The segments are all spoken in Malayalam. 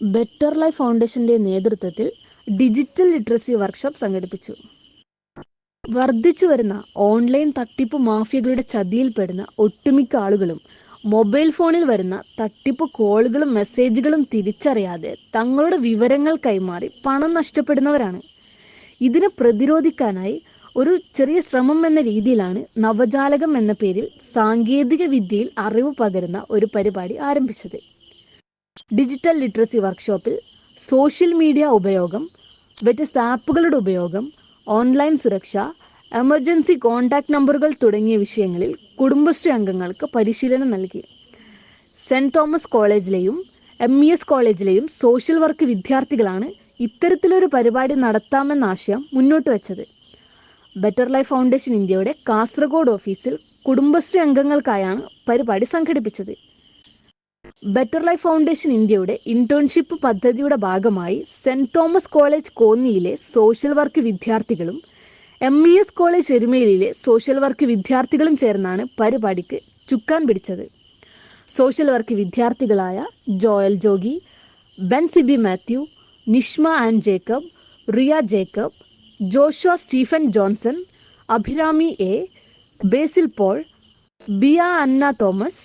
ബെറ്റർ ലൈഫ് ഫൗണ്ടേഷന്റെ നേതൃത്വത്തിൽ ഡിജിറ്റൽ ലിറ്ററസി വർക്ക്ഷോപ്പ് സംഘടിപ്പിച്ചു. വർദ്ധിച്ചു വരുന്ന ഓൺലൈൻ തട്ടിപ്പ് മാഫിയകളുടെ ചതിയിൽപ്പെടുന്ന ഒട്ടുമിക്ക ആളുകളും മൊബൈൽ ഫോണിൽ വരുന്ന തട്ടിപ്പ് കോളുകളും മെസ്സേജുകളും തിരിച്ചറിയാതെ തങ്ങളുടെ വിവരങ്ങൾ കൈമാറി പണം നഷ്ടപ്പെടുന്നവരാണ്. ഇതിനെ പ്രതിരോധിക്കാനായി ഒരു ചെറിയ ശ്രമം എന്ന രീതിയിലാണ് നവജാലകം എന്ന പേരിൽ സാങ്കേതിക വിദ്യയിൽ അറിവ് പകരുന്ന ഒരു പരിപാടി ആരംഭിച്ചത്. ഡിജിറ്റൽ ലിറ്ററസി വർക്ക്ഷോപ്പിൽ സോഷ്യൽ മീഡിയ ഉപയോഗം, വ്യത്യസ്ത ആപ്പുകളുടെ ഉപയോഗം, ഓൺലൈൻ സുരക്ഷ, എമർജൻസി കോൺടാക്ട് നമ്പറുകൾ തുടങ്ങിയ വിഷയങ്ങളിൽ കുടുംബശ്രീ അംഗങ്ങൾക്ക് പരിശീലനം നൽകി. സെൻറ് തോമസ് കോളേജിലെയും MES കോളേജിലെയും സോഷ്യൽ വർക്ക് വിദ്യാർത്ഥികളാണ് ഇത്തരത്തിലൊരു പരിപാടി നടത്താമെന്ന ആശയം മുന്നോട്ട് വെച്ചത്. ബെറ്റർ ലൈഫ് ഫൗണ്ടേഷൻ ഇന്ത്യയുടെ കാസർഗോഡ് ഓഫീസിൽ കുടുംബശ്രീ അംഗങ്ങൾക്കായാണ് പരിപാടി സംഘടിപ്പിച്ചത്. ബെറ്റർ ലൈഫ് ഫൗണ്ടേഷൻ ഇന്ത്യയുടെ ഇന്റേൺഷിപ്പ് പദ്ധതിയുടെ ഭാഗമായി സെൻറ് തോമസ് കോളേജ് കോന്നിയിലെ സോഷ്യൽ വർക്ക് വിദ്യാർത്ഥികളും MES കോളേജ് എരുമേലിയിലെ സോഷ്യൽ വർക്ക് വിദ്യാർത്ഥികളും ചേർന്നാണ് പരിപാടിക്ക് ചുക്കാൻ പിടിച്ചത്. സോഷ്യൽ വർക്ക് വിദ്യാർത്ഥികളായ Joel Jogi, Ben Sibi Mathew, Nishma and Jacob, Riya Jacob, Joshua Stephen Johnson, Abhirami A, Basil Paul, Biya Anna Thomas,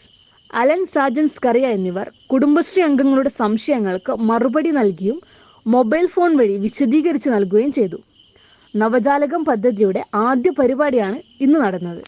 Alan Sajan Scaria എന്നിവർ കുടുംബശ്രീ അംഗങ്ങളുടെ സംശയങ്ങൾക്ക് മറുപടി നൽകിയും മൊബൈൽ ഫോൺ വഴി വിശദീകരിച്ച് നൽകുകയും ചെയ്തു. നവജാലകം പദ്ധതിയുടെ ആദ്യ പരിപാടിയാണ് ഇന്ന് നടന്നത്.